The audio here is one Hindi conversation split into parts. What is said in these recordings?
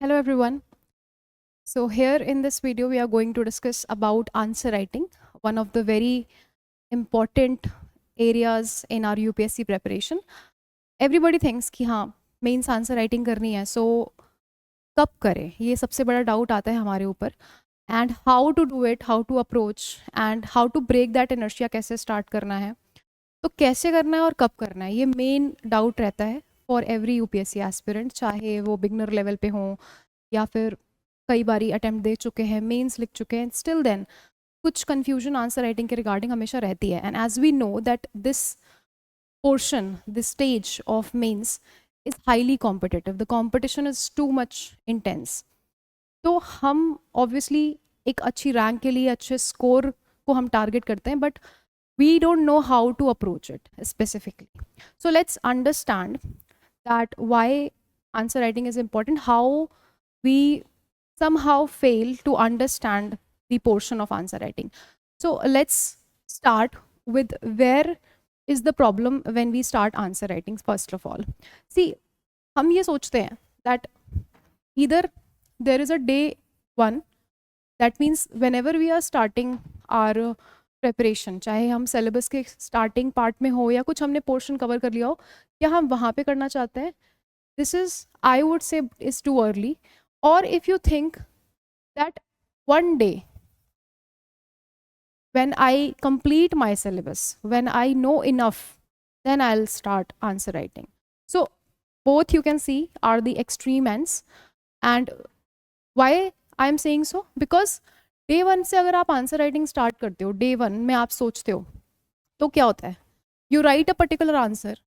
Hello everyone. So here in this video we are going to discuss about answer writing, one of the very important areas in our UPSC preparation. Everybody thinks कि हाँ मेंस आंसर राइटिंग करनी है, सो कब करें, ये सबसे बड़ा डाउट आता है हमारे ऊपर. And how to do it, how to approach and how to break that inertia, कैसे स्टार्ट करना है, तो कैसे करना है और कब करना है, ये मेन डाउट रहता है फॉर एवरी यूपीएससी एस्पिरेंट, चाहे वो बिगनर लेवल पे हों या फिर कई बारी अटेम्प्ट दे चुके हैं, मेंस लिख चुके हैं. स्टिल देन कुछ कंफ्यूजन आंसर राइटिंग के रिगार्डिंग हमेशा रहती है. And as we know that this portion, this stage of mains is highly competitive. The competition is too much intense. तो हम obviously एक अच्छी रैंक के लिए अच्छे स्कोर को हम टारगेट करते हैं, but we don't know how to approach it specifically. So let's understand that why answer writing is important, how we somehow fail to understand the portion of answer writing. So let's start with where is the problem when we start answer writing. First of all, see, हम ये सोचते हैं that either there is a day one, that means whenever we are starting our preparation, चाहे हम syllabus के starting part में हो या कुछ हमने portion cover कर लिया हो, क्या हम वहाँ पे करना चाहते हैं, this is, I would say, is too early. Or if you think that one day when I complete my syllabus, when I know enough, then I'll start answer writing. So both you can see are the extreme ends. And why I'm saying so? Because day one से अगर आप आंसर राइटिंग स्टार्ट करते हो, डे वन में आप सोचते हो, तो क्या होता है, you right a particular answer,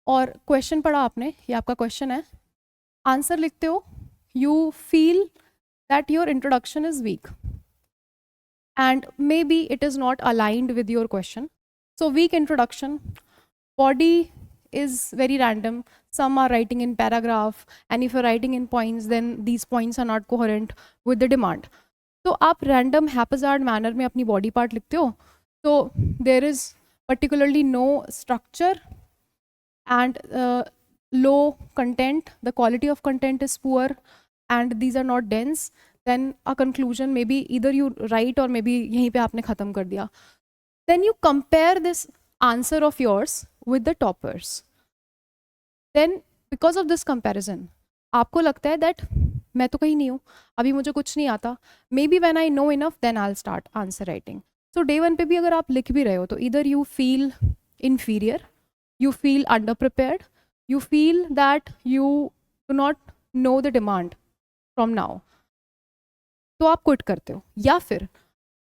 और क्वेश्चन पढ़ा आपने, ये आपका क्वेश्चन है, आंसर लिखते हो, you feel that your introduction is weak and maybe it is not aligned with your question. So weak introduction, body is very random. Some are writing in paragraph, and if you're writing in points, then these points are not coherent with the demand. तो आप random haphazard manner में अपनी body part लिखते हो, तो there is particularly no structure and low content, the quality of content is poor, and these are not dense. Then a conclusion, maybe either you write or maybe यहीं पे आपने ख़त्म कर दिया. Then you compare this answer of yours with the toppers. Then because of this comparison, आपको लगता है that मैं तो कहीं नहीं हूँ, अभी मुझे कुछ नहीं आता, maybe when I know enough then I'll start answer writing. So day one पे भी अगर आप लिख भी रहे हो, तो either you feel inferior, you feel underprepared, you feel that you do not know the demand from now, तो आप क्विट करते हो, या फिर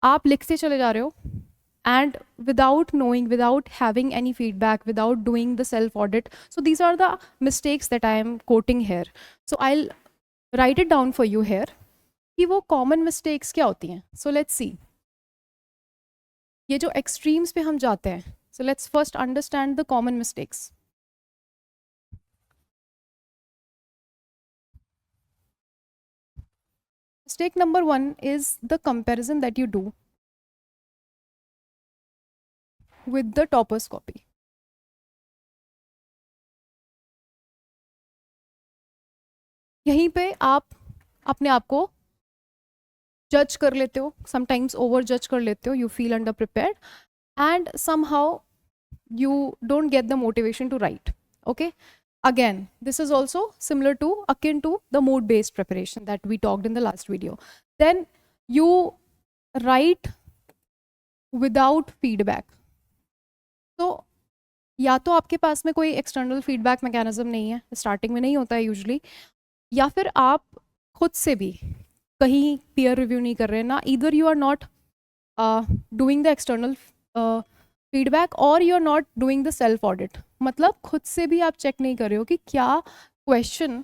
आप लिखते चले जा रहे हो and without knowing, without having any feedback, without doing the self audit. So these are the mistakes that I am quoting here. So I'll write it down for you here कि वो common mistakes क्या होती हैं. So let's see, ये जो extremes पे हम जाते हैं, so let's first understand the common mistakes. Mistake number one is the comparison that you do with the topper's copy. यहीं पे आप अपने आप को जज कर लेते हो, समटाइम्स ओवर जज कर लेते हो, you feel under prepared and somehow you don't get the motivation to write. Okay, again, this is also similar to, akin to the mood based preparation that we talked in the last video. Then you write without feedback. तो या तो आपके पास में कोई एक्सटर्नल फीडबैक मैकेनिज्म नहीं है, स्टार्टिंग में नहीं होता है यूजुअली, या फिर आप खुद से भी कहीं पीयर रिव्यू नहीं कर रहे हैं ना, either you are not doing the external feedback और you are not doing the self audit. मतलब खुद से भी आप चेक नहीं कर रहे हो कि क्या क्वेश्चन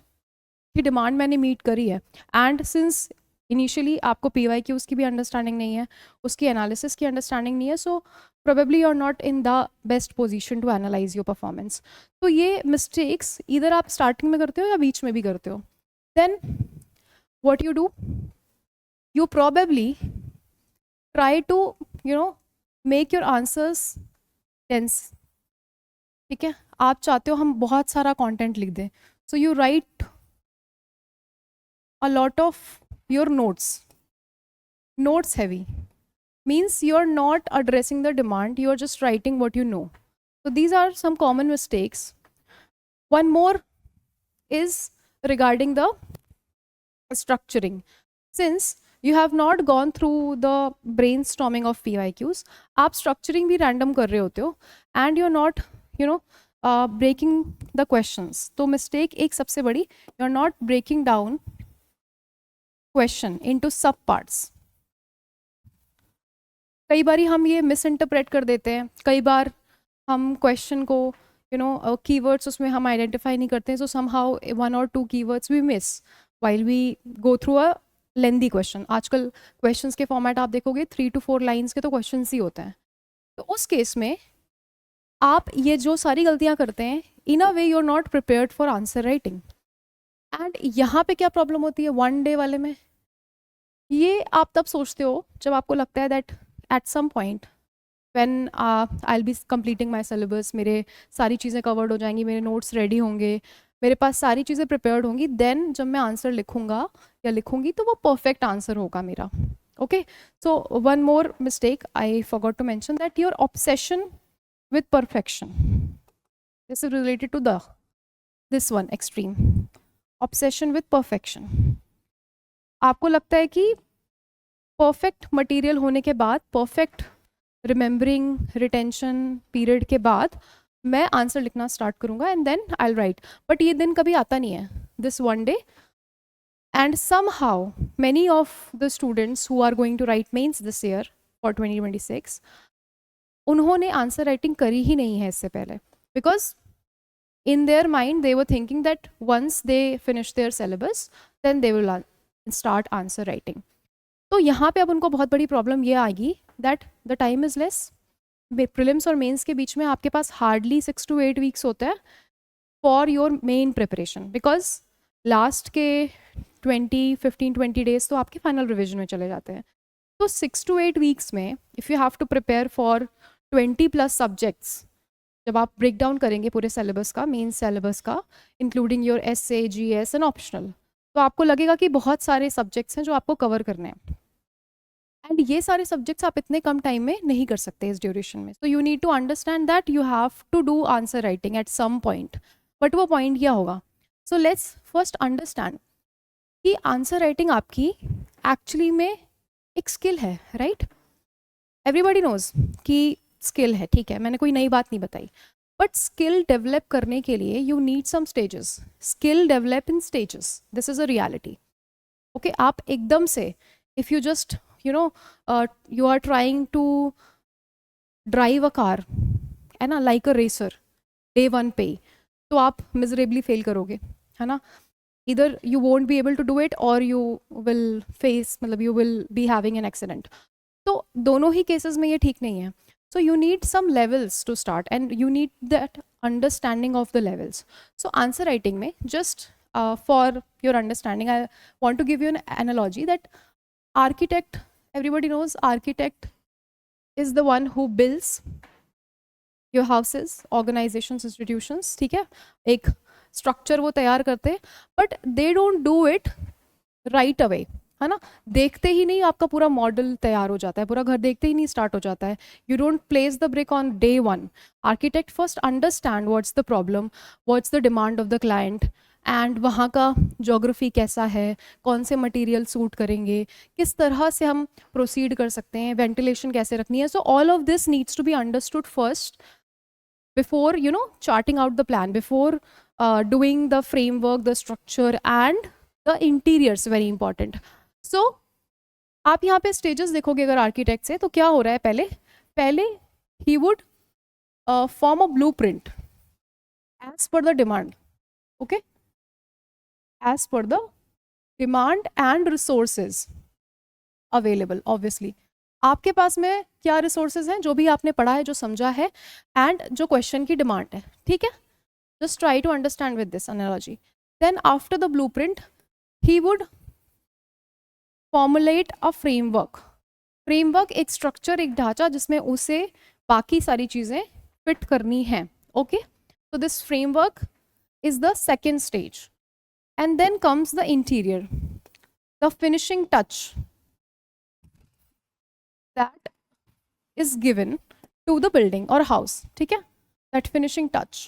की डिमांड मैंने मीट करी है. एंड सिंस इनिशियली आपको PYQs की भी अंडरस्टैंडिंग नहीं है, उसकी एनालिसिस की अंडरस्टैंडिंग नहीं है, so probably you are not in the best position to analyse your performance. तो ये मिस्टेक्स इधर आप स्टार्टिंग में करते हो या बीच में भी करते हो. Then what you do, you probably try to make your answers dense. ठीक है, आप चाहते हो हम बहुत सारा कंटेंट लिख दें, so you write a lot of your notes heavy, means you're not addressing the demand, you're just writing what you know. So these are some common mistakes. One more is regarding the structuring. Since you have not gone through the brainstorming of PYQs, आप structuring भी random कर रहे होते हो and you're not, you know, breaking the questions. तो mistake एक सबसे बड़ी, you're not breaking down question into sub parts. कई बार हम ये मिसइंटरप्रेट कर देते हैं, कई बार हम क्वेश्चन को कीवर्ड्स उसमें हम आइडेंटिफाई नहीं करते हैं, so somehow 1 or 2 keywords we miss while we go through a lengthy question. आजकल क्वेश्चंस के फॉर्मेट आप देखोगे 3 to 4 लाइंस के तो क्वेश्चंस ही होते हैं. तो उस केस में आप ये जो सारी गलतियां करते हैं, in a way you are not prepared for answer writing. And यहाँ पे क्या प्रॉब्लम होती है 1 day वाले में, ये आप तब सोचते हो जब आपको लगता है that at some point when I will be completing my syllabus, मेरे सारी चीज़ें कवर्ड हो जाएंगी, मेरे नोट्स रेडी होंगे, मेरे पास सारी चीज़ें प्रिपेयर्ड होंगी, देन जब मैं आंसर लिखूंगा या लिखूंगी तो वो परफेक्ट आंसर होगा मेरा. Okay, so one more mistake I forgot to mention that your obsession with perfection, this is related to this one extreme, obsession with perfection. आपको लगता है कि परफेक्ट मटेरियल होने के बाद, परफेक्ट रिमेंबरिंग रिटेंशन पीरियड के बाद मैं आंसर लिखना स्टार्ट करूंगा and then I will write. But ये दिन कभी आता नहीं है, this 1 day. And somehow many of the students who are going to write mains this year for 2026, उन्होंने आंसर राइटिंग करी ही नहीं है इससे पहले, because in their mind they were thinking that once they finish their syllabus then they will start answer writing. तो यहाँ पे अब उनको बहुत बड़ी प्रॉब्लम ये आएगी that the time is less. Prelims और मेंस के बीच में आपके पास हार्डली 6 to 8 weeks होते हैं for your main preparation, because last के 15-20 days तो आपके फाइनल रिविजन में चले जाते हैं. तो 6 to 8 weeks में if you have to prepare for 20+ subjects, जब आप ब्रेक डाउन करेंगे पूरे सिलेबस का, मेन सिलेबस का, including your essay, GS and optional, तो आपको लगेगा कि बहुत सारे सब्जेक्ट्स हैं जो आपको कवर करने हैं. एंड ये सारे सब्जेक्ट्स आप इतने कम टाइम में नहीं कर सकते इस ड्यूरेशन में. So you need to understand that you have to do answer writing at some point. But वो पॉइंट क्या होगा? सो लेट्स फर्स्ट अंडरस्टैंड कि आंसर राइटिंग आपकी एक्चुअली में एक स्किल है, राइट? एवरीबडी नोज कि स्किल है, ठीक है, मैंने कोई नई बात नहीं बताई. बट स्किल डेवलप करने के लिए you need some stages. Skill develop in stages, this is a reality. Okay, आप एकदम से if you just you are trying to drive a car, है ना, like a racer, day 1 पे, तो आप miserably fail करोगे, है ना. either you won't be able to do it or you will face, मतलब you will be having an accident. तो दोनों ही cases में ये ठीक नहीं है. So you need some levels to start and you need that understanding of the levels. So answer writing में just for your understanding, I want to give you an analogy that architect, everybody knows architect is the one who builds your houses, organizations, institutions, ठीक है, एक structure वो तैयार करते हैं, but they don't do it right away, है ना. देखते ही नहीं आपका पूरा मॉडल तैयार हो जाता है, पूरा घर देखते ही नहीं स्टार्ट हो जाता है. You don't place the brick on day 1. Architect first understand what's the problem, what's the demand of the client, and वहाँ का जोग्राफी कैसा है, कौन से मटेरियल सूट करेंगे, किस तरह से हम प्रोसीड कर सकते हैं, वेंटिलेशन कैसे रखनी है. So all of this needs to be understood first before charting out the plan, before doing the framework, the structure and the interiors, very important. So आप यहाँ पे स्टेजेस देखोगे अगर आर्किटेक्ट से, तो क्या हो रहा है, पहले ही would form a blueprint as per the demand. Okay, as per the demand and resources available. Obviously आपके पास में क्या resources हैं, जो भी आपने पढ़ा है, जो समझा है, and जो question की demand है, ठीक है. just try to understand with this analogy. Then after the blueprint he would formulate a framework. एक structure, एक ढांचा जिसमें उसे बाकी सारी चीज़ें fit करनी हैं. okay, so this framework is the second stage. And then comes the interior. the finishing touch that is given to the building or house, ठीक है, that finishing touch.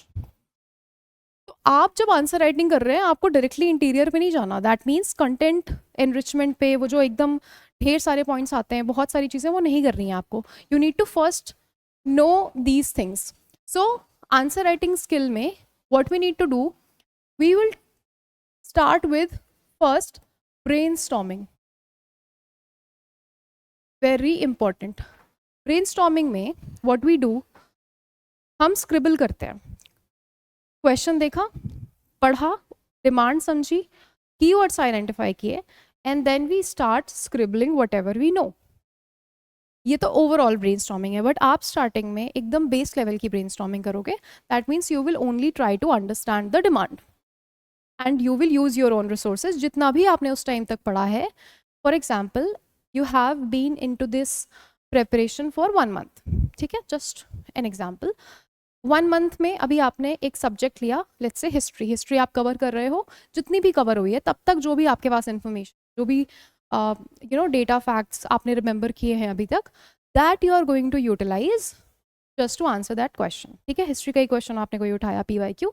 तो आप जब आंसर राइटिंग कर रहे हैं आपको डायरेक्टली इंटीरियर पे नहीं जाना, दैट मीन्स कंटेंट एनरिचमेंट पे वो जो एकदम ढेर सारे पॉइंट्स आते हैं, बहुत सारी चीज़ें, वो नहीं करनी है आपको. You need to first know these things. So answer writing skill में what we need to do, we will start with first brainstorming. Very important. Brainstorming में what we do, हम scribble करते हैं. क्वेश्चन देखा, पढ़ा, डिमांड समझी, कीवर्ड्स आइडेंटिफाई किए, and then we start scribbling whatever we know. ये तो ओवरऑल ब्रेनस्टॉर्मिंग है, बट आप स्टार्टिंग में एकदम बेस लेवल की ब्रेनस्टॉर्मिंग करोगे. That means you will only try to understand the demand and you will use your own resources जितना भी आपने उस टाइम तक पढ़ा है. For example, you have been into this preparation for 1 month, ठीक है, जस्ट एन एग्जाम्पल. 1 month में अभी आपने एक सब्जेक्ट लिया, लेट्स से हिस्ट्री आप कवर कर रहे हो. जितनी भी कवर हुई है तब तक जो भी आपके पास इन्फॉर्मेशन, जो भी डेटा फैक्ट्स आपने रिमेंबर किए हैं अभी तक, that you are going to utilise just to answer that question. ठीक है, हिस्ट्री का ही क्वेश्चन आपने कोई उठाया PYQ,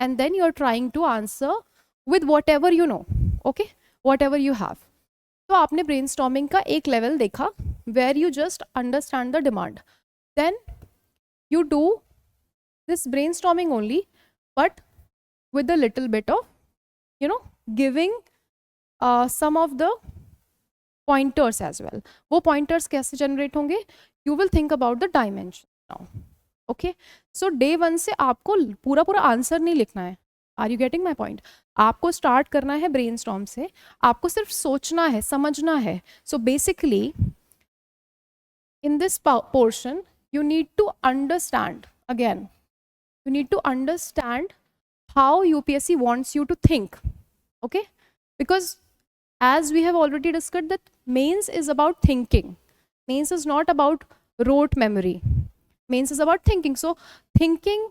and then you are trying to answer with whatever you know, okay, whatever you have. तो आपने ब्रेनस्टॉर्मिंग का एक लेवल देखा where you just understand the demand. Then you do this brainstorming only, but with a little bit of giving some of the pointers as well. वो pointers कैसे generate होंगे? You will think about the dimension now. Okay, so day 1 से आपको पूरा आंसर नहीं लिखना है. Are you getting my point? आपको स्टार्ट करना है ब्रेनस्टॉर्म से, आपको सिर्फ सोचना है, समझना है. So basically in this portion you need to understand, again you need to understand how UPSC wants you to think, okay, because as we have already discussed that mains is about thinking, mains is not about rote memory, mains is about thinking. So thinking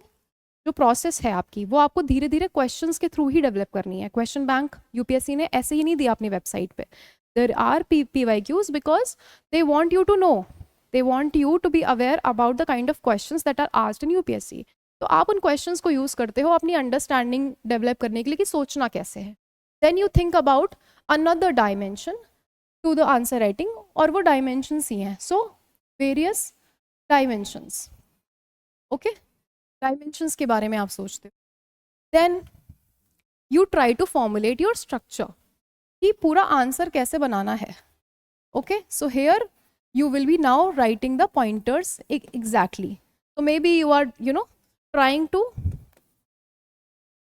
जो प्रोसेस है आपकी, वो आपको धीरे धीरे क्वेश्चंस के थ्रू ही डेवलप करनी है. क्वेश्चन बैंक UPSC ने ऐसे ही नहीं दिया अपनी वेबसाइट पे. There are PYQs because they want you to know, they want you to be aware about the kind of questions that are asked in UPSC. तो आप उन क्वेश्चंस को यूज़ करते हो अपनी अंडरस्टैंडिंग डेवलप करने के लिए कि सोचना कैसे है. Then you think about another dimension to the answer writing, और वो डायमेंशंस ही हैं. So various dimensions, okay, dimensions के बारे में आप सोचते हो. Then you try to formulate your structure कि पूरा आंसर कैसे बनाना है. Okay, so here you will be now writing the pointers exactly. So maybe you are trying to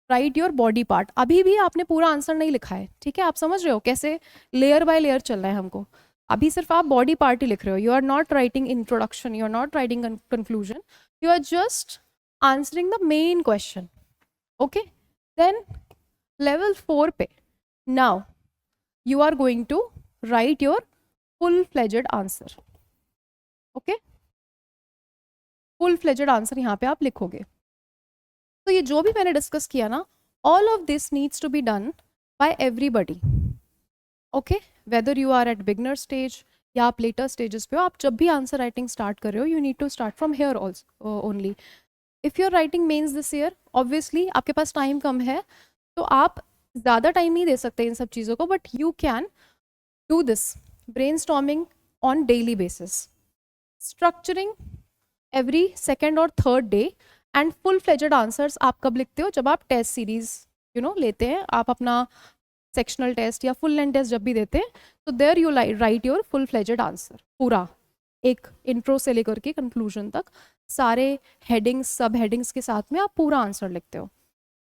write your body part. अभी भी आपने पूरा आंसर नहीं लिखा है, ठीक है, आप समझ रहे हो कैसे लेयर बाय लेयर चल रहा है हमको. अभी सिर्फ आप बॉडी पार्ट ही लिख रहे हो. You are not writing introduction, you are not writing conclusion, you are just answering the main question. Okay, then level 4 पे now you are going to write your full-fledged answer. Okay, full-fledged answer यहाँ पे आप लिखोगे. तो ये जो भी मैंने डिस्कस किया ना, all of this needs to be done by everybody. Okay, whether you are at beginner stage या आप लेटर स्टेजेस पे हो, आप जब भी आंसर राइटिंग स्टार्ट कर रहे हो, you need to start from here also only. If you are writing mains this year, obviously आपके पास टाइम कम है, तो आप ज़्यादा टाइम नहीं दे सकते इन सब चीज़ों को, but you can do this brainstorming on daily basis, structuring every second or third day, and full-fledged answers आप कब लिखते हो? जब आप टेस्ट सीरीज लेते हैं, आप अपना सेक्शनल टेस्ट या फुल लेंथ टेस्ट जब भी देते हैं, तो there you write your full-fledged answer. पूरा एक इंट्रो से लेकर के कंक्लूजन तक सारे हेडिंग्स, सब हेडिंग्स के साथ में आप पूरा आंसर लिखते हो.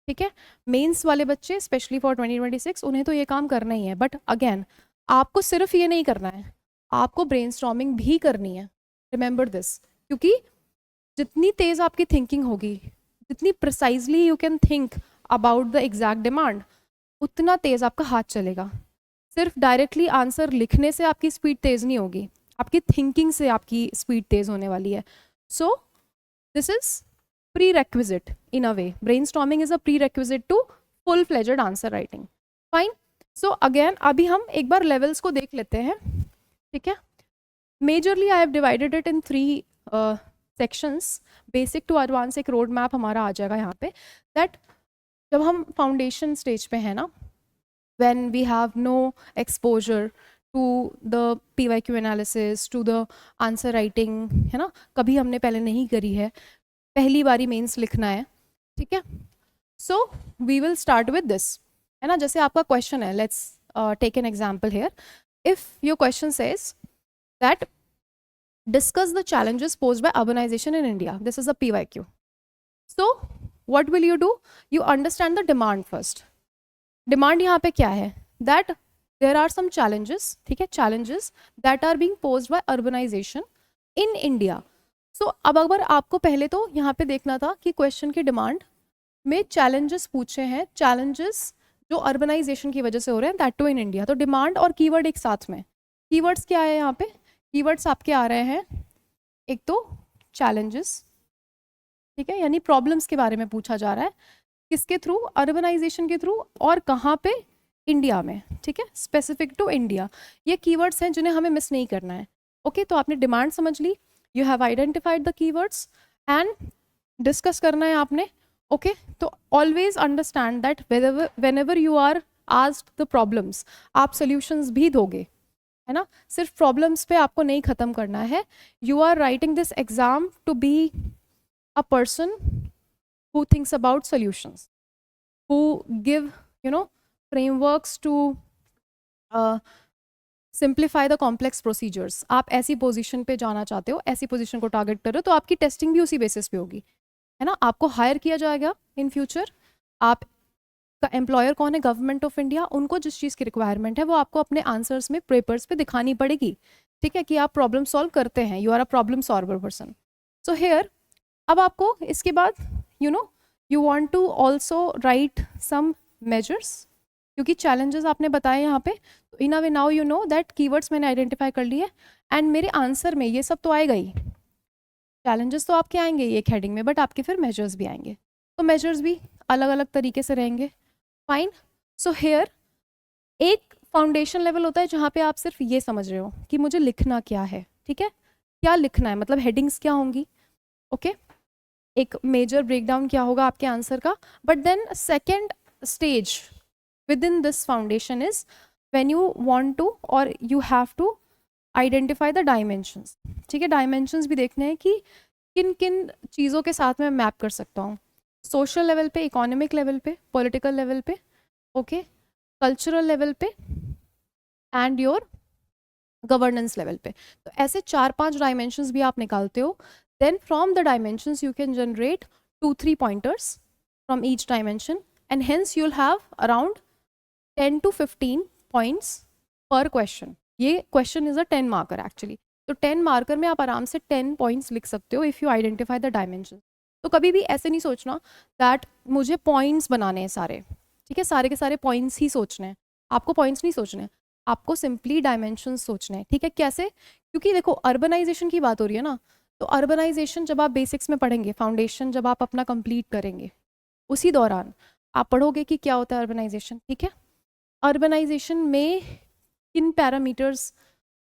ठीक है, मेंस वाले बच्चे स्पेशली फॉर 2026 उन्हें तो ये काम करना ही है, बट अगेन आपको सिर्फ ये नहीं करना है, आपको ब्रेनस्टॉर्मिंग भी करनी है. रिमेंबर दिस, क्योंकि जितनी तेज़ आपकी थिंकिंग होगी, जितनी precisely you can think about the exact demand, उतना तेज़ आपका हाथ चलेगा. सिर्फ डायरेक्टली आंसर लिखने से आपकी स्पीड तेज़ नहीं होगी, आपकी थिंकिंग से आपकी स्पीड तेज़ होने वाली है. So this is prerequisite in a way. Brainstorming is a prerequisite to full-fledged answer writing. Fine. So again अभी हम एक बार लेवल्स को देख लेते हैं, ठीक है। Majorly I have divided it in 3 sections, basic to advance एक रोड मैप हमारा आ जाएगा यहाँ पे, दैट जब हम फाउंडेशन स्टेज पे हैं ना, when we have no exposure to the PYQ analysis, to the answer writing, है ना, कभी हमने पहले नहीं करी है, पहली बारी मेंस लिखना है, ठीक है। So we will start with this, है ना। जैसे आपका क्वेश्चन है, let's take an example here, if your question says that discuss the challenges posed by urbanization in India. This is a PYQ. So what will you do? You understand the demand first. Demand यहाँ पे क्या है? That there are some challenges, ठीक है, challenges that are being posed by urbanization in India. So अब अगर आपको पहले तो यहाँ पे देखना था कि क्वेश्चन की डिमांड में challenges पूछे हैं, challenges जो अर्बनाइजेशन की वजह से हो रहे हैं, दैट टू इन इंडिया। तो डिमांड और कीवर्ड एक साथ में, कीवर्ड्स क्या है यहाँ पे? कीवर्ड्स आपके आ रहे हैं, एक तो चैलेंजेस, ठीक है, यानी प्रॉब्लम्स के बारे में पूछा जा रहा है, किसके थ्रू? अर्बनाइजेशन के थ्रू, और कहाँ पे? इंडिया में, ठीक है, स्पेसिफिक टू इंडिया। ये कीवर्ड्स हैं जिन्हें हमें मिस नहीं करना है। ओके, तो आपने डिमांड समझ ली, you have identified the keywords and discuss करना है आपने। ओके, तो always understand that whenever you are asked the problems, आप सॉल्यूशंस भी दोगे, है ना, सिर्फ प्रॉब्लम्स पे आपको नहीं खत्म करना है। You are writing this exam to be a person who thinks about solutions, who give, you know, frameworks to simplify the complex procedures. आप ऐसी पोजीशन पे जाना चाहते हो, ऐसी पोजीशन को टारगेट कर रहे हो, तो आपकी टेस्टिंग भी उसी बेसिस पे होगी, है ना। आपको हायर किया जाएगा इन फ्यूचर, आप का एम्प्लॉयर कौन है? Government of India. उनको जिस चीज़ की रिक्वायरमेंट है वो आपको अपने आंसर्स में, पेपर्स पे दिखानी पड़ेगी, ठीक है, कि आप प्रॉब्लम सॉल्व करते हैं, you are a problem solver person. So here अब आपको इसके बाद you know you want to also write some measures, क्योंकि चैलेंजेस आपने बताए यहाँ पे, तो in a way now you know that keywords मैंने आइडेंटिफाई कर लिए, एंड मेरे आंसर में ये सब तो आएगा ही, चैलेंजेस तो आपके आएंगे ये एक हेडिंग में, बट आपके फिर मेजर्स भी आएंगे, तो मेजर्स भी अलग अलग तरीके से रहेंगे। फाइन। सो हेयर एक फाउंडेशन लेवल होता है जहाँ पे आप सिर्फ ये समझ रहे हो कि मुझे लिखना क्या है, ठीक है, क्या लिखना है, मतलब हेडिंग्स क्या होंगी, ओके, एक मेजर ब्रेकडाउन क्या होगा आपके आंसर का। But then second stage with in this foundation is when you want to or you have to identify the dimensions, ठीक है। डायमेंशंस भी देखने हैं कि किन किन चीज़ों के साथ मैं मैप कर सकता हूँ, सोशल लेवल पे, इकोनॉमिक लेवल पे, पॉलिटिकल लेवल पे, ओके, कल्चरल लेवल पे, एंड योर गवर्नेंस लेवल पे। तो ऐसे 4-5 डायमेंशंस भी आप निकालते हो। Then from the dimensions you can generate 2-3 pointers from each dimension, and hence you'll have around 10 to 15 points per question. ये question is a 10 marker actually. तो 10 marker में आप आराम से 10 points लिख सकते हो if you identify the dimensions. तो कभी भी ऐसे नहीं सोचना that मुझे points बनाने हैं सारे, ठीक है, सारे के सारे points ही सोचने हैं, आपको points नहीं सोचने हैं, आपको simply dimensions सोचने हैं, ठीक है। कैसे? क्योंकि देखो अर्बनाइजेशन की बात हो रही है ना, तो अर्बनाइजेशन जब आप बेसिक्स में पढ़ेंगे, फाउंडेशन जब आप अपना कंप्लीट करेंगे, उसी दौरान आप पढ़ोगे कि क्या होता है अर्बनाइजेशन, ठीक है। अर्बनाइजेशन में किन पैरामीटर्स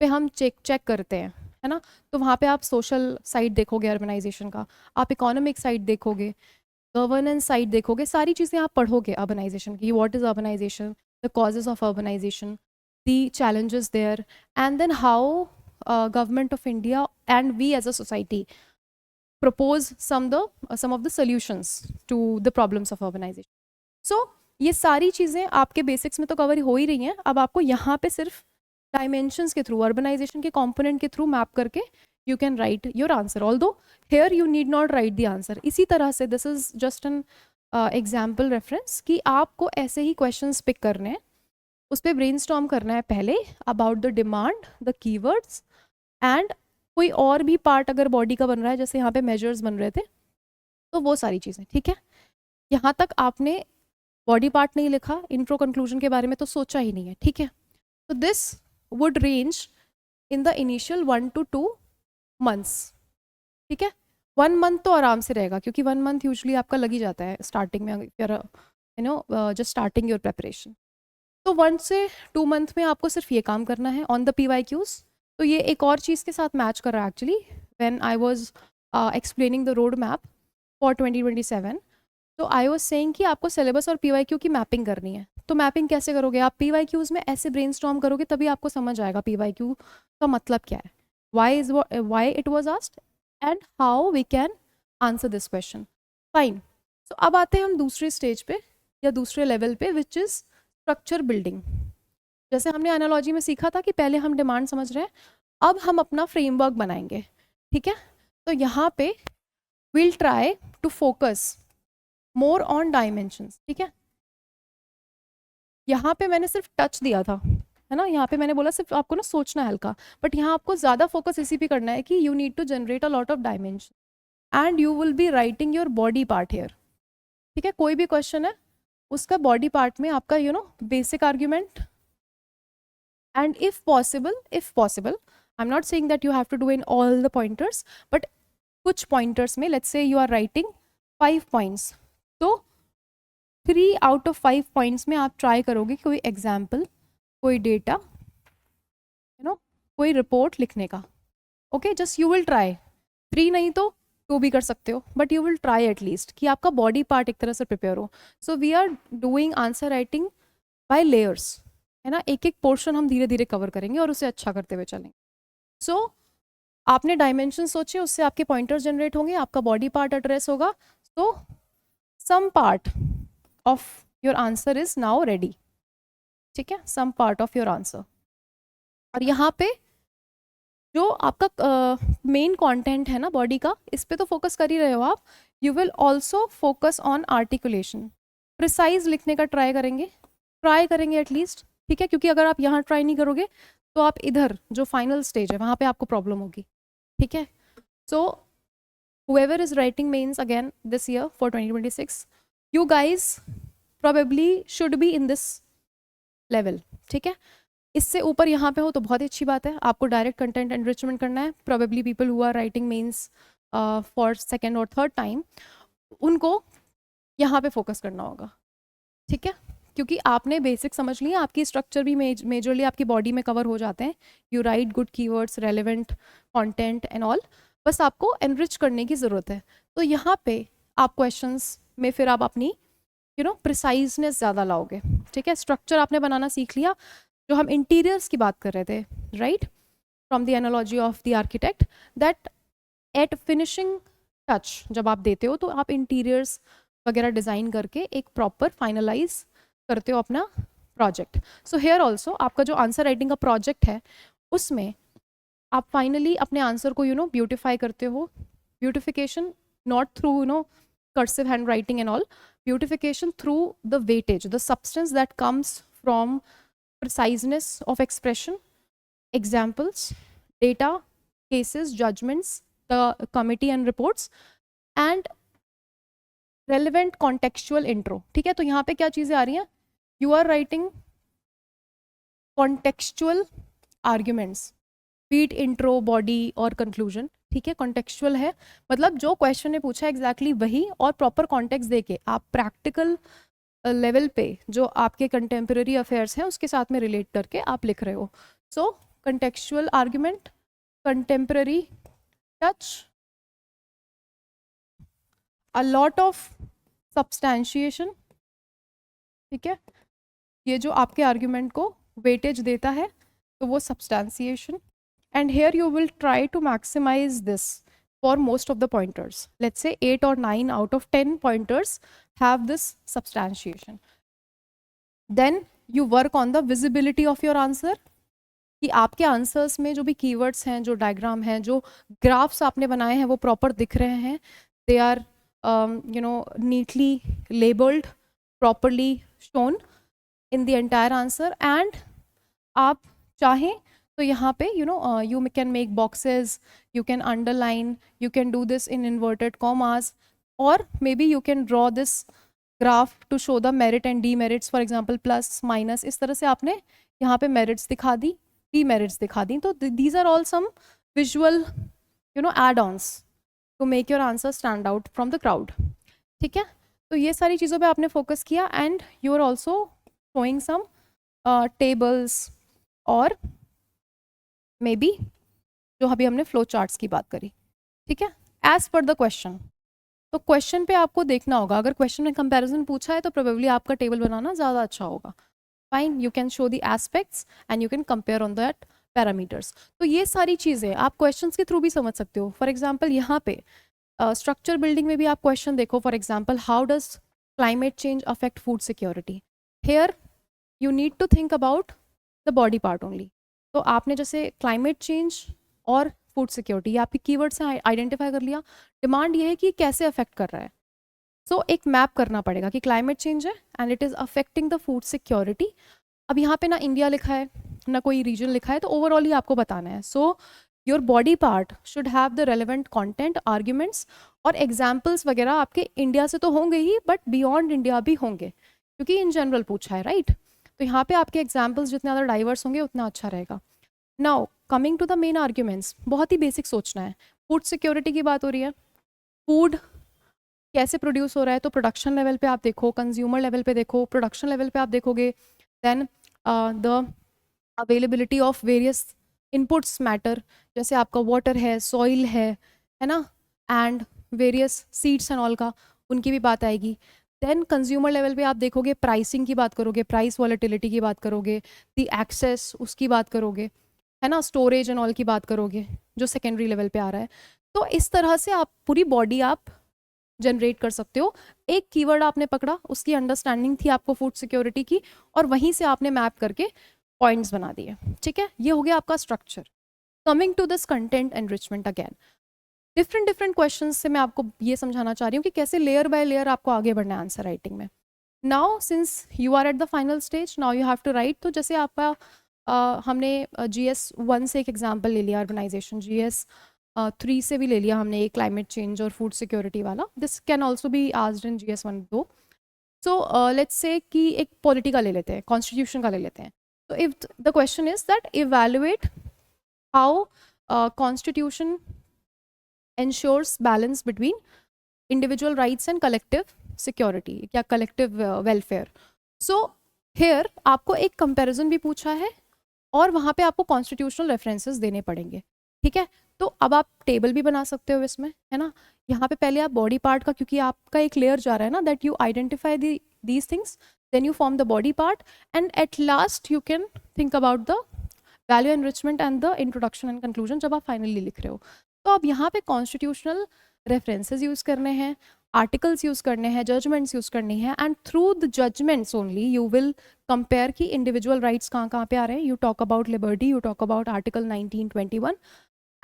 पे हम चेक करते हैं, है ना, तो वहाँ पे आप सोशल साइड देखोगे अर्बनाइजेशन का, आप इकोनॉमिक साइड देखोगे, गवर्नेंस साइड देखोगे, सारी चीज़ें आप पढ़ोगे अर्बनाइजेशन की, what is urbanization, the causes of urbanization, the challenges there, and then how government of India and we as a society propose some of the solutions to the problems of urbanization. So ये सारी चीज़ें आपके बेसिक्स में तो कवर हो ही रही हैं, अब आपको यहाँ पे सिर्फ डायमेंशंस के थ्रू, अर्बनाइजेशन के कंपोनेंट के थ्रू मैप करके you can write your answer, although here you need not write the answer. इसी तरह से this is just an example reference कि आपको ऐसे ही क्वेश्चंस पिक करने हैं, उस पर ब्रेनस्टॉर्म करना है पहले about the demand, the keywords, and कोई और भी पार्ट अगर बॉडी का बन रहा है, जैसे यहाँ पे मेजर्स बन रहे थे, तो वो सारी चीज़ें, ठीक है। यहाँ तक आपने बॉडी पार्ट नहीं लिखा, इंट्रो कंक्लूजन के बारे में तो सोचा ही नहीं है, ठीक है। तो this would range in the initial 1 to 2 months, ठीक है। 1 month तो आराम से रहेगा, क्योंकि 1 month यूजली आपका लग ही जाता है स्टार्टिंग में, you know just starting your preparation. तो 1 से 2 मंथ में आपको सिर्फ ये काम करना है ऑन द PYQs। तो ये एक और चीज़ के साथ मैच कर रहा है actually when I was explaining the road map for 2027। तो आई वाज सेइंग कि आपको सिलेबस और PYQ की मैपिंग करनी है। तो मैपिंग कैसे करोगे आप? PYQs में ऐसे ब्रेनस्टॉर्म करोगे तभी आपको समझ आएगा PYQ का मतलब क्या है, why it was asked and how we can answer this question. Fine. तो अब आते हैं हम दूसरे स्टेज पे या दूसरे लेवल पे, विच इज़ स्ट्रक्चर बिल्डिंग। जैसे हमने एनालॉजी में सीखा था कि पहले हम डिमांड समझ रहे हैं, अब हम अपना फ्रेमवर्क बनाएंगे। ठीक है, तो यहाँ पे will try to focus more on dimensions. ठीक है, यहाँ पे मैंने सिर्फ टच दिया था, है ना, यहाँ पे मैंने बोला सिर्फ आपको ना सोचना है हल्का, बट यहाँ आपको ज़्यादा फोकस इसी पे करना है कि you need to generate a lot of dimension and you will be writing your body part here. ठीक है, कोई भी क्वेश्चन है उसका बॉडी पार्ट में आपका basic argument and if possible I am not saying that you have to do in all the pointers, but कुछ पॉइंटर्स में let's say you are writing 5 points, तो 3 आउट ऑफ 5 पॉइंट्स में आप ट्राई करोगे कोई एग्जाम्पल, कोई डेटा, कोई रिपोर्ट लिखने का। Okay, just you will try, 3 नहीं तो 2 भी कर सकते हो, but you will try at least कि आपका बॉडी पार्ट एक तरह से प्रिपेयर हो। So we are doing answer writing by layers, है ना, एक एक पोर्शन हम धीरे धीरे कवर करेंगे और उसे अच्छा करते हुए चलेंगे। सो आपने डायमेंशन सोचे, उससे आपके पॉइंटर्स जनरेट होंगे, आपका बॉडी पार्ट एड्रेस होगा। So some part of your answer is now ready. ठीक है, some part of your answer. और यहाँ पे जो आपका मेन कंटेंट है ना बॉडी का, इस पे तो फोकस कर ही रहे हो आप। You will also focus on articulation, precise लिखने का ट्राई करेंगे एटलीस्ट। ठीक है, क्योंकि अगर आप यहाँ ट्राई नहीं करोगे तो आप इधर जो फाइनल स्टेज है वहाँ पे आपको प्रॉब्लम होगी। ठीक है, सो whoever is writing mains again this year for 2026, you guys probably should be in this level। ठीक है, इससे ऊपर यहाँ पे हो तो बहुत ही अच्छी बात है, आपको डायरेक्ट कंटेंट एनरिचमेंट करना है। Probably people who are writing mains for second और थर्ड टाइम, उनको यहाँ पे फोकस करना होगा। ठीक है, क्योंकि आपने बेसिक समझ लिया, आपकी स्ट्रक्चर भी मेजरली आपकी बॉडी में कवर हो जाते हैं। You right good keywords, relevant content and all, बस आपको एनरिच करने की ज़रूरत है। तो यहाँ पे आप क्वेश्चंस में फिर आप अपनी प्रिसाइजनेस ज़्यादा लाओगे। ठीक है, स्ट्रक्चर आपने बनाना सीख लिया, जो हम इंटीरियर्स की बात कर रहे थे, right, from the analogy of the architect, that at finishing touch जब आप देते हो तो आप इंटीरियर्स वगैरह डिज़ाइन करके एक प्रॉपर फाइनलाइज करते हो अपना प्रोजेक्ट। सो हेयर ऑल्सो आपका जो आंसर राइटिंग का प्रोजेक्ट है, उसमें आप फाइनली अपने आंसर को ब्यूटिफाई करते हो। Beautification not through cursive hand writing and all, beautification through the weightage, the substance that comes from preciseness of expression, examples, data, cases, judgments, the committee and reports, and relevant contextual intro। ठीक है, तो यहाँ पे क्या चीज़ें आ रही हैं? You are writing contextual arguments, be it intro, body और conclusion। ठीक है, contextual है मतलब जो क्वेश्चन ने पूछा exactly वही, और प्रॉपर कॉन्टेक्स्ट देके आप प्रैक्टिकल लेवल पे जो आपके कंटेम्प्रेरी अफेयर्स हैं उसके साथ में रिलेट करके आप लिख रहे हो। So contextual argument, contemporary touch, a lot of substantiation. ठीक है, ये जो आपके आर्ग्यूमेंट को वेटेज देता है तो वो substantiation, and here you will try to maximize this for most of the pointers. Let's say 8 or 9 out of 10 pointers have this substantiation. Then you work on the visibility of your answer, कि आपके आंसर्स में जो भी कीवर्ड्स हैं, जो डायग्राम हैं, जो ग्राफ्स आपने बनाए हैं वो प्रॉपर दिख रहे हैं, they are neatly labelled, properly shown in the entire answer. And आप चाहें तो यहाँ पे you can make boxes, you can underline, you can do this in inverted commas, or maybe you can draw this graph to show the merit and demerits, for example plus minus, इस तरह से आपने यहाँ पे merits दिखा दी, demerits दिखा दी। तो these are all some visual add-ons to make your answer stand out from the crowd। ठीक है, तो ये सारी चीज़ों पे आपने फोकस किया, and you are also showing some tables और मे बी जो अभी हमने फ्लो चार्ट्स की बात करी, ठीक है, एज पर द क्वेश्चन। तो क्वेश्चन पे आपको देखना होगा, अगर क्वेश्चन में कंपैरिजन पूछा है तो प्रोबेबली आपका टेबल बनाना ज़्यादा अच्छा होगा। Fine, you can show the aspects and you can compare on that parameters. तो ये सारी चीज़ें आप क्वेश्चंस के थ्रू भी समझ सकते हो। फॉर एग्जांपल यहाँ पे स्ट्रक्चर बिल्डिंग में भी आप क्वेश्चन देखो, for example how does climate change affect food security. Here you need to think about the body part only. तो आपने जैसे क्लाइमेट चेंज और फूड सिक्योरिटी, ये आपकी कीवर्ड से आइडेंटिफाई कर लिया। डिमांड ये है कि कैसे अफेक्ट कर रहा है। सो एक मैप करना पड़ेगा कि क्लाइमेट चेंज है and it is affecting the food security. अब यहाँ पे ना इंडिया लिखा है ना कोई रीजन लिखा है, तो ओवरऑल ही आपको बताना है। So your body part should have the relevant content, arguments और एग्जाम्पल्स वगैरह आपके इंडिया से तो होंगे ही, बट बियॉन्ड इंडिया भी होंगे, क्योंकि इन जनरल पूछा है, राइट। तो यहाँ पे आपके एग्जाम्पल्स जितने ज़्यादा डाइवर्स होंगे उतना अच्छा रहेगा। Now coming to the main arguments, बहुत ही बेसिक सोचना है। फूड सिक्योरिटी की बात हो रही है, फूड कैसे प्रोड्यूस हो रहा है, तो प्रोडक्शन लेवल पे आप देखो, कंज्यूमर लेवल पे देखो, प्रोडक्शन लेवल पे आप देखोगे, then the availability of various inputs matter, जैसे आपका वाटर है, सॉइल है ना, and various seeds and all का, उनकी भी बात आएगी। देन कंज्यूमर लेवल पे आप देखोगे, प्राइसिंग की बात करोगे, प्राइस वॉलेटिलिटी की बात करोगे, द एक्सेस उसकी बात करोगे, है ना, स्टोरेज एंड ऑल की बात करोगे, जो सेकेंडरी लेवल पे आ रहा है। तो इस तरह से आप पूरी बॉडी आप जनरेट कर सकते हो। एक कीवर्ड आपने पकड़ा, उसकी अंडरस्टैंडिंग थी आपको फूड सिक्योरिटी की, और वहीं से आपने मैप करके पॉइंट्स बना दिए, ठीक है। ये हो गया आपका structure. Coming to this content enrichment, again different different question से मैं आपको ये समझाना चाह रही हूँ कि कैसे लेयर बाय लेयर आपको आगे बढ़ना है आंसर राइटिंग में। Now since you are at the final stage, now you have to write. तो जैसे आपका हमने GS 1 से एक एग्जाम्पल ले लिया, अर्बनाइजेशन, GS 3 से भी ले लिया हमने एक क्लाइमेट चेंज और फूड सिक्योरिटी वाला। This can also be asked in GS 1 2। So let's say कि एक पॉलिटी का ले लेते हैं, कॉन्स्टिट्यूशन का ले लेते हैं। तो if the question is that evaluate how constitution ensures balance between individual rights and collective security या collective welfare. So here आपको एक comparison भी पूछा है और वहाँ पे आपको constitutional references देने पड़ेंगे, ठीक है। तो अब आप टेबल भी बना सकते हो इसमें, है ना। यहाँ पे पहले आप बॉडी पार्ट का, क्योंकि आपका एक लेयर जा रहा है ना, that you identify these things, then you form the body part, and at last you can think about the value enrichment and the introduction and conclusion जब आप फाइनली लिख रहे हो। तो अब यहाँ पे कॉन्स्टिट्यूशनल रेफरेंसेज यूज़ करने हैं, आर्टिकल्स यूज़ करने हैं, जजमेंट्स यूज़ करनी है, and through the judgements only you will compare कि इंडिविजुअल राइट्स कहाँ पे आ रहे हैं। You talk about liberty, you talk about article 1921,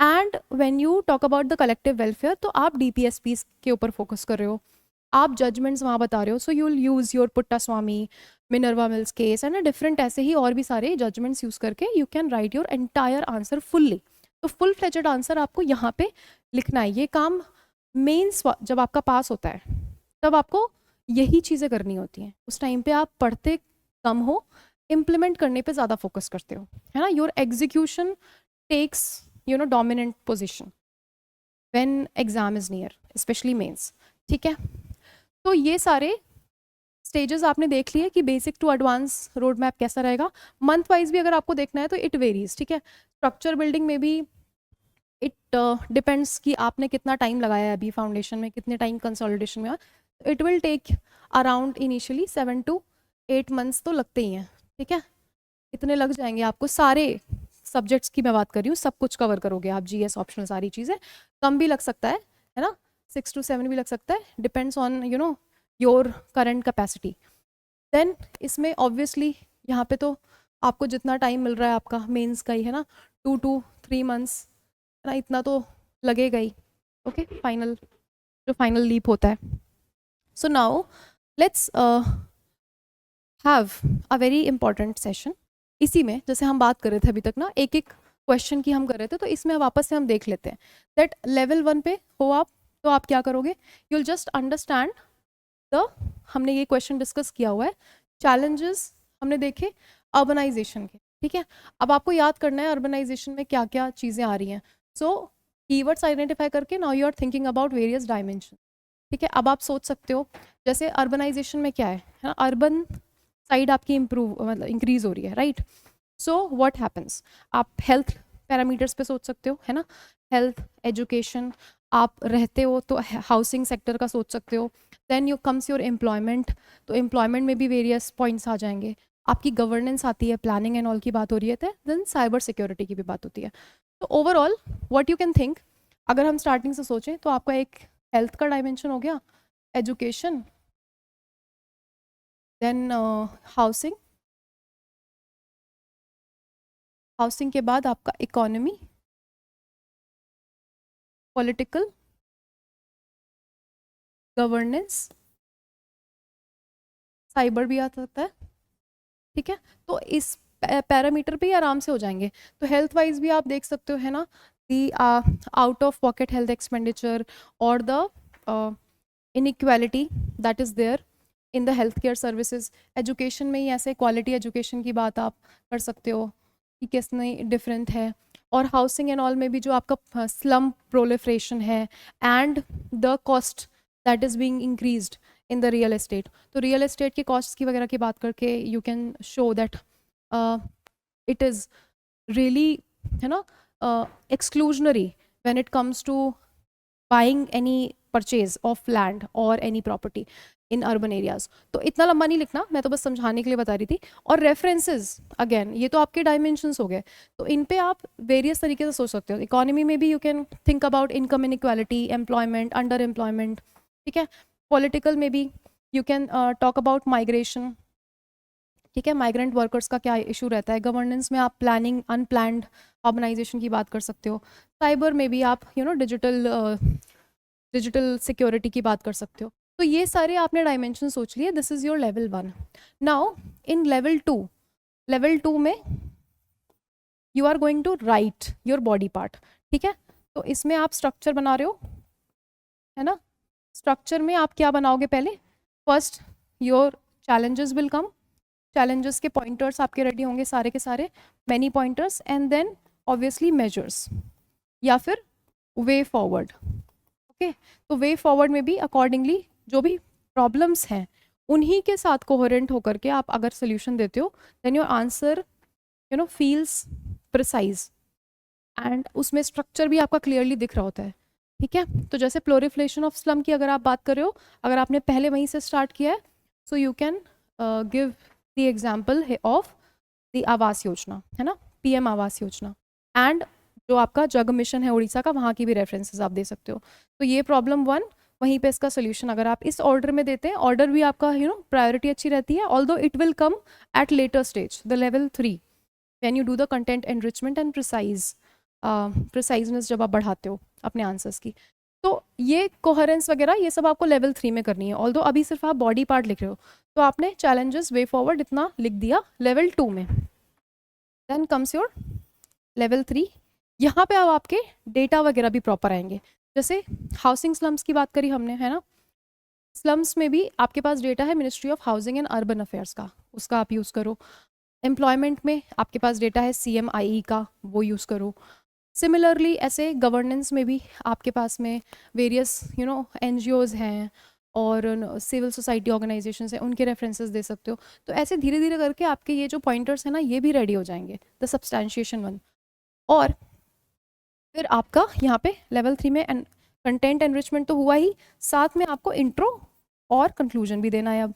and when you talk about the collective welfare तो आप DPSP के ऊपर फोकस कर रहे हो, आप जजमेंट्स वहाँ बता रहे हो। So you will use your Puttaswamy, Minerva mills case and different ऐसे ही और भी सारे जजमेंट्स यूज़ करके you can write your entire answer fully. तो फुल फ्लेजेड आंसर आपको यहाँ पे लिखना है। ये काम मेंस जब आपका पास होता है तब आपको यही चीज़ें करनी होती हैं। उस टाइम पे आप पढ़ते कम हो, इम्प्लीमेंट करने पे ज़्यादा फोकस करते हो, है ना। Your execution takes dominant position when exam is near, especially mains, ठीक है। तो ये सारे स्टेजेस आपने देख लिए कि basic to advance road map कैसा रहेगा। मंथ वाइज भी अगर आपको देखना है तो इट वेरीज, ठीक है। स्ट्रक्चर बिल्डिंग में भी इट डिपेंड्स कि आपने कितना टाइम लगाया है अभी फाउंडेशन में, कितने टाइम कंसोलिडेशन में। It will take around initially 7 to 8 months तो लगते ही हैं, ठीक है। इतने लग जाएंगे आपको, सारे सब्जेक्ट्स की मैं बात कर रही हूँ, सब कुछ कवर करोगे आप, GS ऑप्शनल सारी चीज़ें। कम भी लग सकता है ना, 6 to 7 भी लग सकता है, depends on your current capacity. Then इसमें ऑब्वियसली यहाँ पे तो आपको जितना टाइम मिल रहा है आपका मेंस का ही, है ना, 2 to 3 months, है ना, इतना तो लगेगा ही। ओके, फाइनल जो फाइनल लीप होता है। So now let's have a very important session. इसी में जैसे हम बात कर रहे थे अभी तक ना, एक एक क्वेश्चन की हम कर रहे थे, तो इसमें वापस से हम देख लेते हैं दैट लेवल 1 पे हो आप, तो आप क्या करोगे, you will just understand the, हमने ये क्वेश्चन डिस्कस किया हुआ है, चैलेंजेस हमने देखे अर्बनाइजेशन के, ठीक है। अब आपको याद करना है अर्बनाइजेशन में क्या क्या चीज़ें आ रही हैं। सो कीवर्ड्स आइडेंटिफाई करके now you are thinking about various dimension, ठीक है। अब आप सोच सकते हो जैसे अर्बनाइजेशन में क्या है ना, अर्बन साइड आपकी इम्प्रूव मतलब इंक्रीज हो रही है, राइट? सो व्हाट हैपन्स, आप हेल्थ पैरामीटर्स पे सोच सकते हो, है ना, हेल्थ, एजुकेशन, आप रहते हो तो हाउसिंग सेक्टर का सोच सकते हो। Then you comes your employment, तो एम्प्लॉयमेंट में भी वेरियस पॉइंट्स आ जाएंगे। आपकी गवर्नेंस आती है, प्लानिंग एंड ऑल की बात हो रही है, देन साइबर सिक्योरिटी की भी बात होती है। तो overall what you can think, अगर हम स्टार्टिंग से सोचें तो आपका एक हेल्थ का डायमेंशन हो गया, एजुकेशन, देन हाउसिंग, हाउसिंग के बाद आपका इकोनॉमी, पॉलिटिकल, गवर्नेंस, साइबर भी आ सकता है, ठीक है? तो इस पैरामीटर पे ही आराम से हो जाएंगे। तो हेल्थ वाइज भी आप देख सकते हो, है ना, the out of pocket health expenditure और the inequality that is there in the health care services. Education में ही ऐसे क्वालिटी एजुकेशन की बात आप कर सकते हो कि किसने डिफरेंट है। और हाउसिंग एंड ऑल में भी जो आपका स्लम प्रोलिफरेशन है and the cost that is being increased in the real estate, तो रियल एस्टेट के कॉस्ट की वगैरह की बात करके you can show that it is really, है ना, exclusionary when it comes to buying any purchase of land or any property in urban areas। तो इतना लंबा नहीं लिखना, मैं तो बस समझाने के लिए बता रही थी। और रेफरेंसेस अगेन, ये तो आपके डायमेंशंस हो गए, तो इन पे आप वेरियस तरीके से सोच सकते हो। इकोनॉमी में भी you can think about income inequality, employment, under employment, ठीक है? पॉलिटिकल में भी you can talk about migration, ठीक है, माइग्रेंट वर्कर्स का क्या इशू रहता है। गवर्नेंस में आप प्लानिंग, अनप्लैंड ऑर्गेनाइजेशन की बात कर सकते हो। साइबर में भी आप डिजिटल सिक्योरिटी की बात कर सकते हो। तो ये सारे आपने डायमेंशन सोच लिए, this is your level 1। Now in level two में you are going to write your body part, ठीक है? तो इसमें आप स्ट्रक्चर बना रहे हो, है ना? स्ट्रक्चर में आप क्या बनाओगे पहले? First your challenges will come, challenges के पॉइंटर्स आपके रेडी होंगे सारे के सारे, many pointers, and then obviously measures या फिर वे फॉरवर्ड। ओके, तो वे फॉरवर्ड में भी अकॉर्डिंगली जो भी प्रॉब्लम्स हैं उन्हीं के साथ कोहेरेंट होकर के आप अगर सोल्यूशन देते हो, then your answer feels precise and उसमें स्ट्रक्चर भी आपका क्लियरली दिख रहा होता है, ठीक है? तो जैसे प्लोरिफिलेशन ऑफ स्लम की अगर आप बात कर रहे हो, अगर आपने पहले वहीं से स्टार्ट किया है, so you can give the example of the Awas Yojana, है ना, पीएम आवास योजना, एंड जो आपका जग मिशन है उड़ीसा का, वहाँ की भी रेफरेंसेस आप दे सकते हो। तो ये प्रॉब्लम 1, वहीं पे इसका सोल्यूशन अगर आप इस ऑर्डर में देते हैं, ऑर्डर भी आपका प्रायोरिटी अच्छी रहती है, although it will come at later stage, the level 3, when you do the content enrichment and preciseness जब आप बढ़ाते हो अपने आंसर्स की। तो ये कोहेरेंस वगैरह ये सब आपको लेवल 3 में करनी है, ऑल्दो अभी सिर्फ आप बॉडी पार्ट लिख रहे हो, तो आपने चैलेंजेस, वे फॉरवर्ड इतना लिख दिया लेवल 2 में। देन कम्स योर लेवल 3, यहाँ पे अब आपके डेटा वगैरह भी प्रॉपर आएंगे। जैसे हाउसिंग स्लम्स की बात करी हमने, है ना, स्लम्स में भी आपके पास डेटा है ministry of housing and urban affairs का, उसका आप यूज़ करो। एम्प्लॉयमेंट में आपके पास डेटा है CMIE का, वो यूज़ करो। सिमिलरली ऐसे गवर्नेंस में भी आपके पास में वेरियस NGOs हैं और सिविल सोसाइटी ऑर्गेनाइजेशन हैं, उनके रेफरेंसेस दे सकते हो। तो ऐसे धीरे धीरे करके आपके ये जो पॉइंटर्स हैं ना, ये भी रेडी हो जाएंगे, द सब्सटैंशिएशन 1। और फिर आपका यहाँ पे लेवल 3 में कंटेंट एनरिचमेंट तो हुआ ही, साथ में आपको इंट्रो और कंक्लूजन भी देना है अब।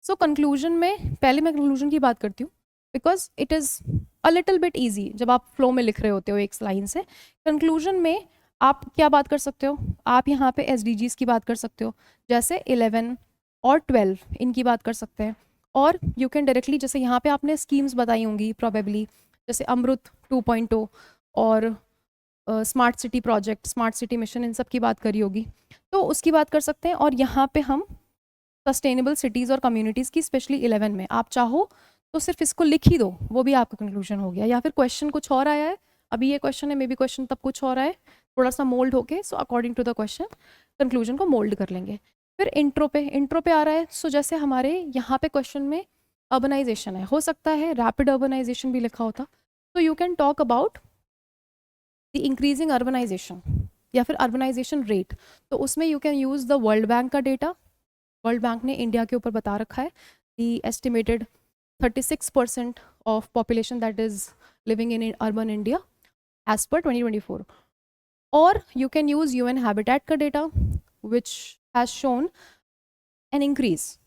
सो कंक्लूजन में पहले मैं कंक्लूजन की बात करती हूँ, because it is a little bit easy जब आप फ्लो में लिख रहे होते हो एक लाइन से। कंक्लूजन में आप क्या बात कर सकते हो? आप यहाँ पे SDGs की बात कर सकते हो, जैसे 11 और 12 इनकी बात कर सकते हैं। और यू कैन डायरेक्टली, जैसे यहाँ पे आपने स्कीम्स बताई होंगी प्रोबेबली, जैसे अमृत 2.0 और smart city project, smart city mission, इन सब की बात करी होगी, तो उसकी बात कर सकते हैं। और यहाँ पे हम सस्टेनेबल सिटीज़ और कम्युनिटीज़ की, स्पेशली 11 में आप चाहो तो सिर्फ इसको लिख ही दो, वो भी आपका कंक्लूजन हो गया। या फिर क्वेश्चन कुछ और आया है, अभी ये क्वेश्चन है, मे बी क्वेश्चन तब कुछ और आए, थोड़ा सा मोल्ड होके, so according to the question conclusion को मोल्ड कर लेंगे। फिर इंट्रो पे आ रहा है, सो जैसे हमारे यहाँ पे क्वेश्चन में अर्बनाइजेशन है, हो सकता है रैपिड अर्बनाइजेशन भी लिखा होता, तो you can talk about the increasing urbanization या फिर अर्बनाइजेशन रेट। तो उसमें you can use the World Bank का डेटा, वर्ल्ड बैंक ने इंडिया के ऊपर बता रखा है the estimated 36% of population that is living in urban India as per 2024. Or you can use UN Habitat ka data, which has shown an increase,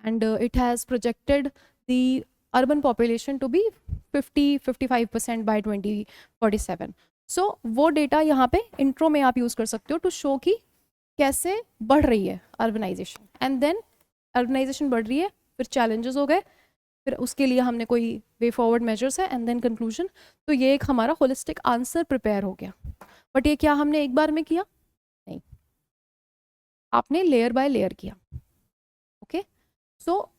and it has projected the urban population to be 50-55% by 2047. So वो डेटा यहाँ पे इंट्रो में आप यूज़ कर सकते हो टू शो कि कैसे बढ़ रही है अर्बनाइजेशन, एंड देन अर्बनाइजेशन बढ़ रही है, फिर चैलेंजेस हो गए, फिर उसके लिए हमने कोई वे फॉरवर्ड मेजर्स है, एंड देन कंक्लूजन. तो ये एक हमारा होलिस्टिक आंसर प्रिपेयर हो गया. बट ये क्या हमने एक बार में किया? नहीं, आपने लेयर बाय लेयर किया. Okay, so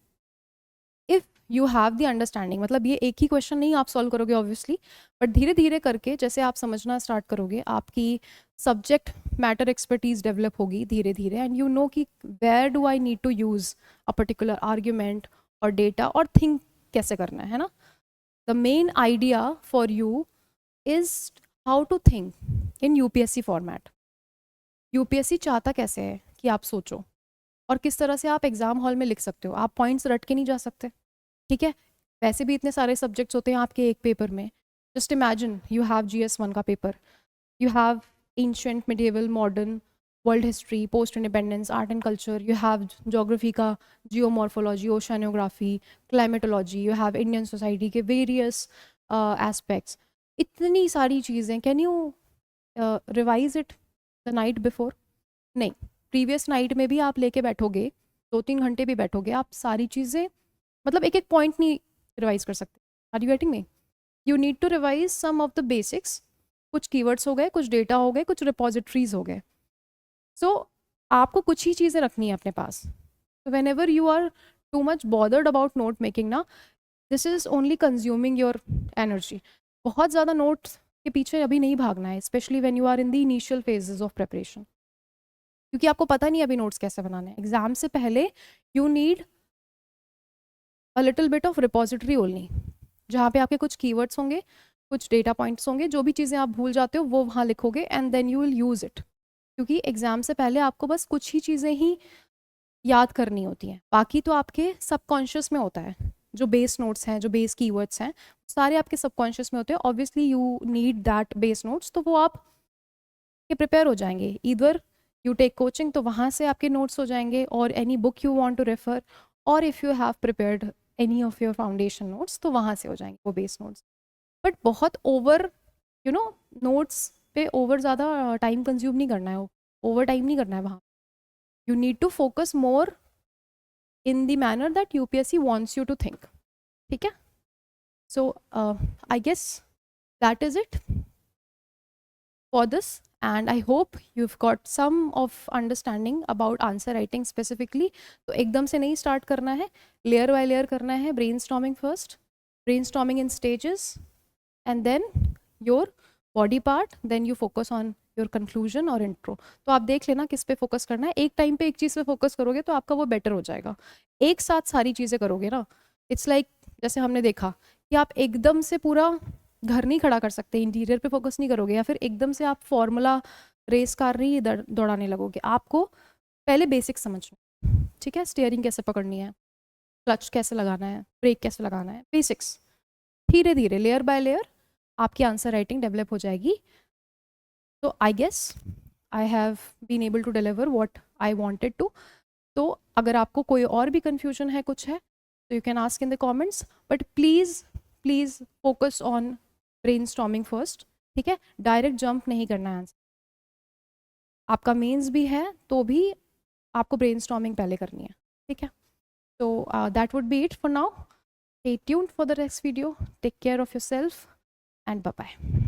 if you have the understanding, मतलब ये एक ही क्वेश्चन नहीं आप सॉल्व करोगे ऑब्वियसली, बट धीरे धीरे करके जैसे आप समझना स्टार्ट करोगे, आपकी सब्जेक्ट मैटर एक्सपर्टीज डेवलप होगी धीरे धीरे, एंड यू नो कि where do I need to use a particular argument और डेटा और थिंक कैसे करना है ना. The main idea for you is how to think in UPSC format. UPSC चाहता कैसे है कि आप सोचो, और किस तरह से आप एग्जाम हॉल में लिख सकते हो. आप पॉइंट्स रट के नहीं जा सकते, ठीक है. वैसे भी इतने सारे सब्जेक्ट्स होते हैं आपके एक पेपर में. Just imagine you have GS1 का paper, you have ancient, medieval, modern, world history, post independence, art and culture, you have geography का geomorphology, oceanography, climatology, you have Indian society के various aspects. इतनी सारी चीज़ें. can you revise it the night before? नहीं, previous night में भी आप लेके बैठोगे, 2-3 घंटे भी बैठोगे, आप सारी चीज़ें मतलब एक एक पॉइंट नहीं रिवाइज कर सकते. Are you getting me? You need to revise some of the basics. कुछ कीवर्ड्स हो गए, कुछ डेटा हो गए, कुछ रिपोजिटरीज हो गए. सो आपको कुछ ही चीज़ें रखनी है अपने पास. Whenever you are too much bothered about note making ना, this is only consuming your energy. बहुत ज़्यादा नोट्स के पीछे अभी नहीं भागना है, specially when you are in the initial phases of preparation, क्योंकि आपको पता नहीं अभी नोट्स कैसे बनाने हैं. एग्जाम से पहले you need a little bit of repository only, जहाँ पे आपके कुछ कीवर्ड्स होंगे, कुछ डेटा पॉइंट्स होंगे, जो भी चीज़ें आप भूल जाते हो वो वहाँ लिखोगे, and then you will use it. क्योंकि एग्ज़ाम से पहले आपको बस कुछ ही चीज़ें ही याद करनी होती हैं, बाकी तो आपके सबकॉन्शियस में होता है. जो बेस नोट्स हैं, जो बेस कीवर्ड्स हैं, सारे आपके सबकॉन्शियस में होते हैं. Obviously you need that base notes, तो वो आप के प्रिपेयर हो जाएंगे. ईदर यू टेक कोचिंग, तो वहाँ से आपके नोट्स हो जाएंगे, और any book you want to refer, और if you have prepared any of your foundation notes, तो वहाँ से हो जाएंगे वो बेस नोट्स. बट बहुत ओवर यू नो नोट्स पे ओवर ज़्यादा टाइम कंज्यूम नहीं करना है, ओवर टाइम नहीं करना है वहाँ. You need to focus more in the manner that UPSC wants you to think. ठीक है. So I guess that is it for this, and I hope you've got some of understanding about answer writing specifically. तो एकदम से नहीं start करना है, layer by layer करना है. brainstorming first, brainstorming in stages, and then your body part, then you focus on your conclusion और intro. तो आप देख लेना किस पे फोकस करना है. एक टाइम पे एक चीज़ पे फोकस करोगे तो आपका वो बेटर हो जाएगा. एक साथ सारी चीज़ें करोगे ना, इट्स लाइक जैसे हमने देखा कि आप एकदम से पूरा घर नहीं खड़ा कर सकते, इंटीरियर पे फोकस नहीं करोगे, या फिर एकदम से आप फॉर्मूला रेस कार नहीं दौड़ाने लगोगे. आपको पहले बेसिक समझना, ठीक है. स्टीयरिंग कैसे पकड़नी है, क्लच कैसे लगाना है, ब्रेक कैसे लगाना है, बेसिक्स. धीरे धीरे लेयर बाय लेयर आपकी आंसर राइटिंग डेवलप हो जाएगी. तो I guess I have been able to deliver what I wanted to. तो अगर आपको कोई और भी कन्फ्यूजन है, कुछ है, तो you can ask in the comments, but please focus on brainstorming first. ठीक है, डायरेक्ट जंप नहीं करना है. आपका मेंस भी है तो भी आपको ब्रेनस्टॉर्मिंग पहले करनी है. ठीक है. तो that would be it for now. Stay tuned for the next video. Take care of yourself and bye bye.